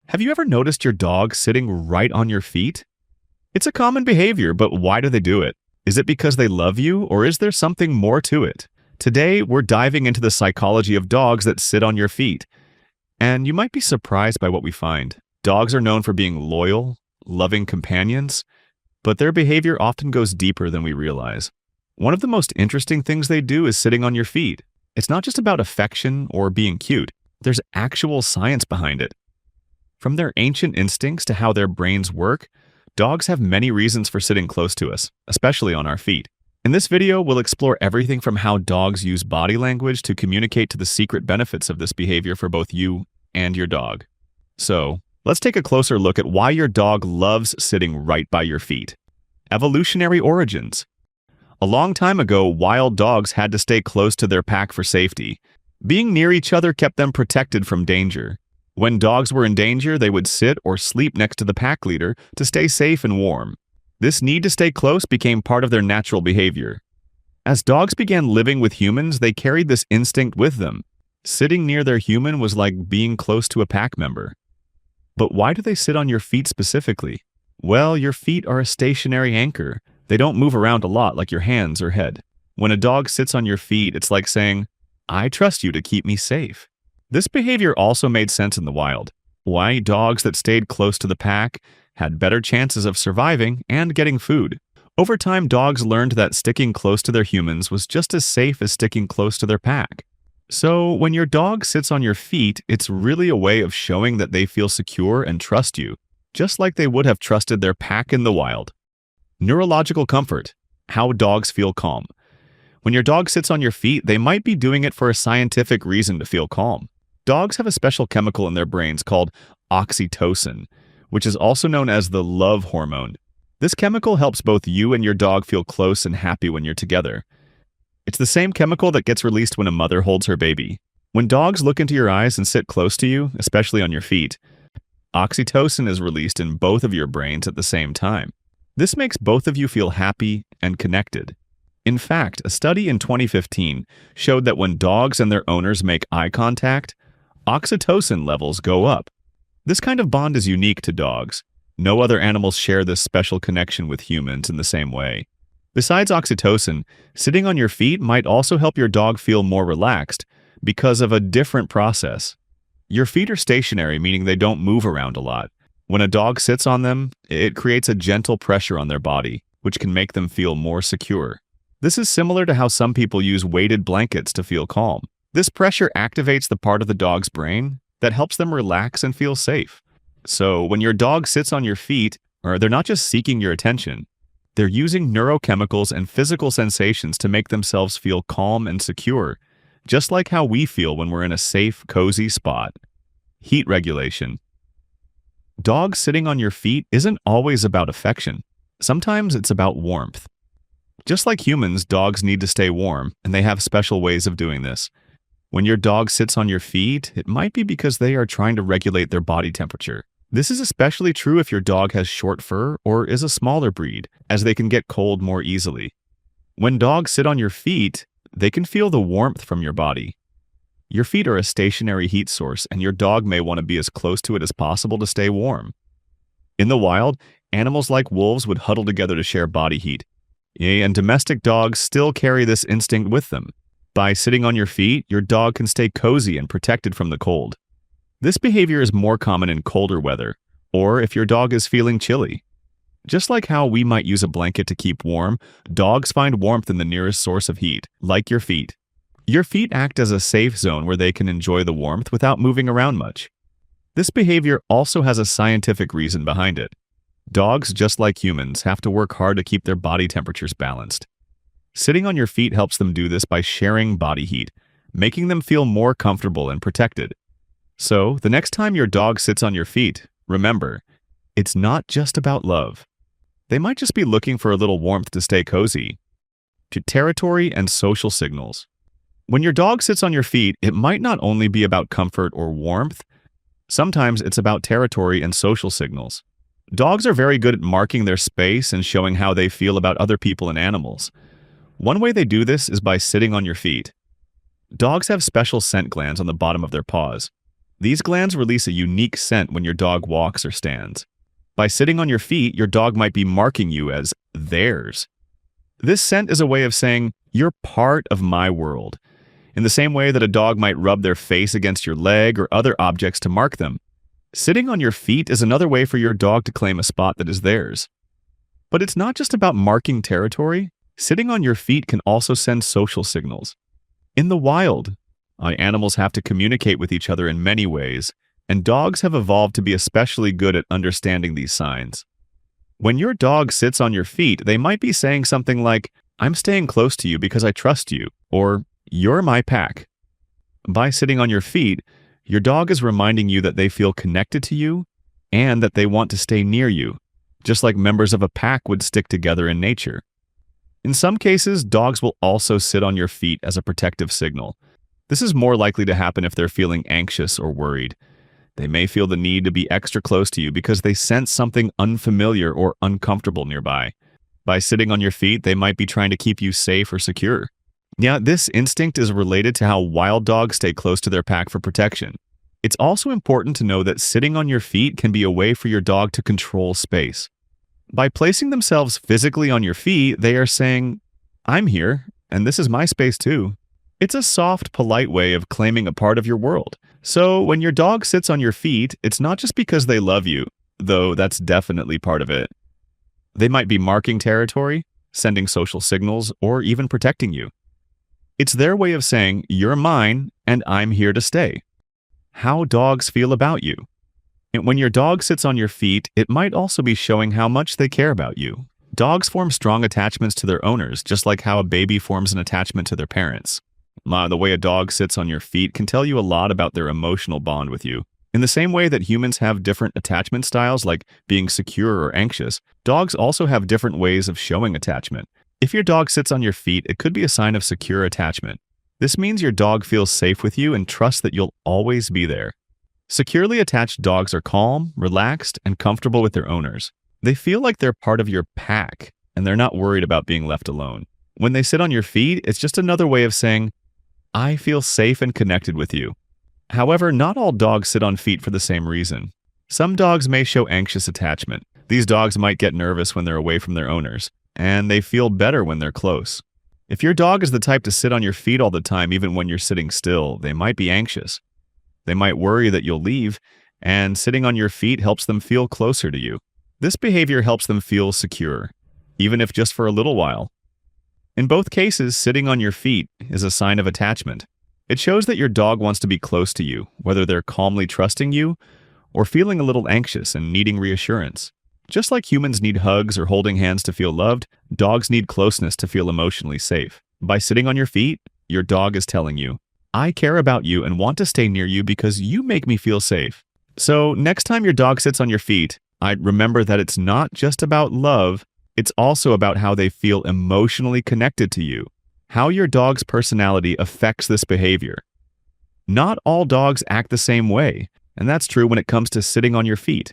Have you ever noticed your dog sitting right on your feet? It's a common behavior, but why do they do it? Is it because they love you, or is there something more to it? Today, we're diving into the psychology of dogs that sit on your feet. And you might be surprised by what we find. Dogs are known for being loyal, loving companions, but their behavior often goes deeper than we realize. One of the most interesting things they do is sitting on your feet. It's not just about affection or being cute. There's actual science behind it. From their ancient instincts to how their brains work, dogs have many reasons for sitting close to us, especially on our feet. In this video, we'll explore everything from how dogs use body language to communicate to the secret benefits of this behavior for both you and your dog. So, let's take a closer look at why your dog loves sitting right by your feet. Evolutionary origins. A long time ago, wild dogs had to stay close to their pack for safety. Being near each other kept them protected from danger. When dogs were in danger, they would sit or sleep next to the pack leader to stay safe and warm. This need to stay close became part of their natural behavior. As dogs began living with humans, they carried this instinct with them. Sitting near their human was like being close to a pack member. But why do they sit on your feet specifically? Well, your feet are a stationary anchor. They don't move around a lot like your hands or head. When a dog sits on your feet, it's like saying, "I trust you to keep me safe." This behavior also made sense in the wild. Why dogs that stayed close to the pack had better chances of surviving and getting food. Over time, dogs learned that sticking close to their humans was just as safe as sticking close to their pack. So, when your dog sits on your feet, it's really a way of showing that they feel secure and trust you, just like they would have trusted their pack in the wild. Neurological comfort. How dogs feel calm. When your dog sits on your feet, they might be doing it for a scientific reason to feel calm. Dogs have a special chemical in their brains called oxytocin, which is also known as the love hormone. This chemical helps both you and your dog feel close and happy when you're together. It's the same chemical that gets released when a mother holds her baby. When dogs look into your eyes and sit close to you, especially on your feet, oxytocin is released in both of your brains at the same time. This makes both of you feel happy and connected. In fact, a study in 2015 showed that when dogs and their owners make eye contact, oxytocin levels go up. This kind of bond is unique to dogs. No other animals share this special connection with humans in the same way. Besides oxytocin, sitting on your feet might also help your dog feel more relaxed because of a different process. Your feet are stationary, meaning they don't move around a lot. When a dog sits on them, it creates a gentle pressure on their body, which can make them feel more secure. This is similar to how some people use weighted blankets to feel calm. This pressure activates the part of the dog's brain that helps them relax and feel safe. So when your dog sits on your feet, they're not just seeking your attention, they're using neurochemicals and physical sensations to make themselves feel calm and secure, just like how we feel when we're in a safe, cozy spot. Heat regulation. Dogs sitting on your feet isn't always about affection. Sometimes it's about warmth. Just like humans, dogs need to stay warm, and they have special ways of doing this. When your dog sits on your feet, it might be because they are trying to regulate their body temperature. This is especially true if your dog has short fur or is a smaller breed, as they can get cold more easily. When dogs sit on your feet, they can feel the warmth from your body. Your feet are a stationary heat source, and your dog may want to be as close to it as possible to stay warm. In the wild, animals like wolves would huddle together to share body heat. And domestic dogs still carry this instinct with them. By sitting on your feet, your dog can stay cozy and protected from the cold. This behavior is more common in colder weather, or if your dog is feeling chilly. Just like how we might use a blanket to keep warm, dogs find warmth in the nearest source of heat, like your feet. Your feet act as a safe zone where they can enjoy the warmth without moving around much. This behavior also has a scientific reason behind it. Dogs, just like humans, have to work hard to keep their body temperatures balanced. Sitting on your feet helps them do this by sharing body heat, making them feel more comfortable and protected. So, the next time your dog sits on your feet, remember, it's not just about love. They might just be looking for a little warmth to stay cozy. Territory and social signals. When your dog sits on your feet, it might not only be about comfort or warmth. Sometimes it's about territory and social signals. Dogs are very good at marking their space and showing how they feel about other people and animals. One way they do this is by sitting on your feet. Dogs have special scent glands on the bottom of their paws. These glands release a unique scent when your dog walks or stands. By sitting on your feet, your dog might be marking you as theirs. This scent is a way of saying, "You're part of my world," in the same way that a dog might rub their face against your leg or other objects to mark them. Sitting on your feet is another way for your dog to claim a spot that is theirs. But it's not just about marking territory. Sitting on your feet can also send social signals. In the wild, animals have to communicate with each other in many ways, and dogs have evolved to be especially good at understanding these signs. When your dog sits on your feet, they might be saying something like, "I'm staying close to you because I trust you," or "You're my pack." By sitting on your feet, your dog is reminding you that they feel connected to you and that they want to stay near you, just like members of a pack would stick together in nature. In some cases, dogs will also sit on your feet as a protective signal. This is more likely to happen if they're feeling anxious or worried. They may feel the need to be extra close to you because they sense something unfamiliar or uncomfortable nearby. By sitting on your feet, they might be trying to keep you safe or secure. Yeah, this instinct is related to how wild dogs stay close to their pack for protection. It's also important to know that sitting on your feet can be a way for your dog to control space. By placing themselves physically on your feet, they are saying, "I'm here, and this is my space too." It's a soft, polite way of claiming a part of your world. So when your dog sits on your feet, it's not just because they love you, though that's definitely part of it. They might be marking territory, sending social signals, or even protecting you. It's their way of saying, "You're mine, and I'm here to stay." How dogs feel about you. And when your dog sits on your feet, it might also be showing how much they care about you. Dogs form strong attachments to their owners, just like how a baby forms an attachment to their parents. The way a dog sits on your feet can tell you a lot about their emotional bond with you. In the same way that humans have different attachment styles, like being secure or anxious, dogs also have different ways of showing attachment. If your dog sits on your feet, it could be a sign of secure attachment. This means your dog feels safe with you and trusts that you'll always be there. Securely attached dogs are calm, relaxed, and comfortable with their owners. They feel like they're part of your pack, and they're not worried about being left alone. When they sit on your feet, it's just another way of saying, "I feel safe and connected with you." However, not all dogs sit on feet for the same reason. Some dogs may show anxious attachment. These dogs might get nervous when they're away from their owners, and they feel better when they're close. If your dog is the type to sit on your feet all the time, even when you're sitting still, they might be anxious. They might worry that you'll leave, and sitting on your feet helps them feel closer to you. This behavior helps them feel secure, even if just for a little while. In both cases, sitting on your feet is a sign of attachment. It shows that your dog wants to be close to you, whether they're calmly trusting you or feeling a little anxious and needing reassurance. Just like humans need hugs or holding hands to feel loved, dogs need closeness to feel emotionally safe. By sitting on your feet, your dog is telling you, "I care about you and want to stay near you because you make me feel safe." So next time your dog sits on your feet, I'd remember that it's not just about love, it's also about how they feel emotionally connected to you, how your dog's personality affects this behavior. Not all dogs act the same way, and that's true when it comes to sitting on your feet.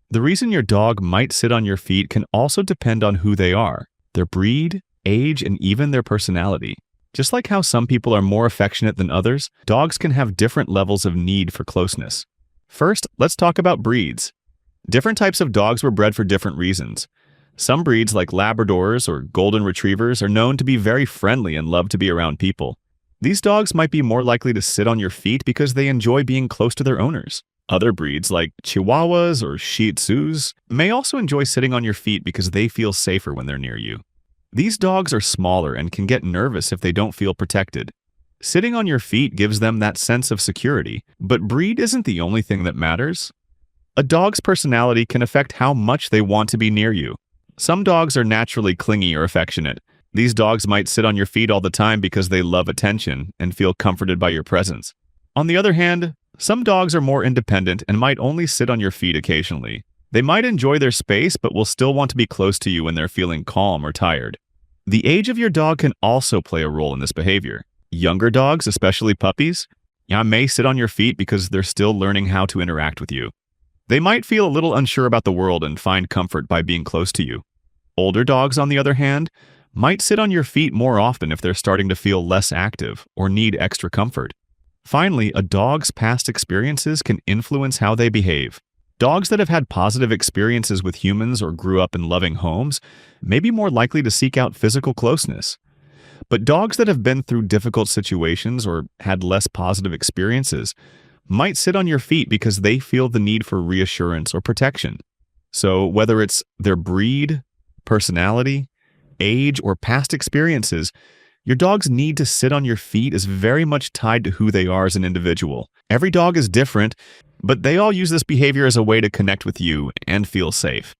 The reason your dog might sit on your feet can also depend on who they are, their breed, age, and even their personality. Just like how some people are more affectionate than others, dogs can have different levels of need for closeness. First, let's talk about breeds. Different types of dogs were bred for different reasons. Some breeds, like Labradors or Golden Retrievers, are known to be very friendly and love to be around people. These dogs might be more likely to sit on your feet because they enjoy being close to their owners. Other breeds, like Chihuahuas or Shih Tzus, may also enjoy sitting on your feet because they feel safer when they're near you. These dogs are smaller and can get nervous if they don't feel protected. Sitting on your feet gives them that sense of security, but breed isn't the only thing that matters. A dog's personality can affect how much they want to be near you. Some dogs are naturally clingy or affectionate. These dogs might sit on your feet all the time because they love attention and feel comforted by your presence. On the other hand, some dogs are more independent and might only sit on your feet occasionally. They might enjoy their space but will still want to be close to you when they're feeling calm or tired. The age of your dog can also play a role in this behavior. Younger dogs, especially puppies, may sit on your feet because they're still learning how to interact with you. They might feel a little unsure about the world and find comfort by being close to you. Older dogs, on the other hand, might sit on your feet more often if they're starting to feel less active or need extra comfort. Finally, a dog's past experiences can influence how they behave. Dogs that have had positive experiences with humans or grew up in loving homes may be more likely to seek out physical closeness. But dogs that have been through difficult situations or had less positive experiences might sit on your feet because they feel the need for reassurance or protection. So, whether it's their breed, personality, age, or past experiences, your dog's need to sit on your feet is very much tied to who they are as an individual. Every dog is different, but they all use this behavior as a way to connect with you and feel safe.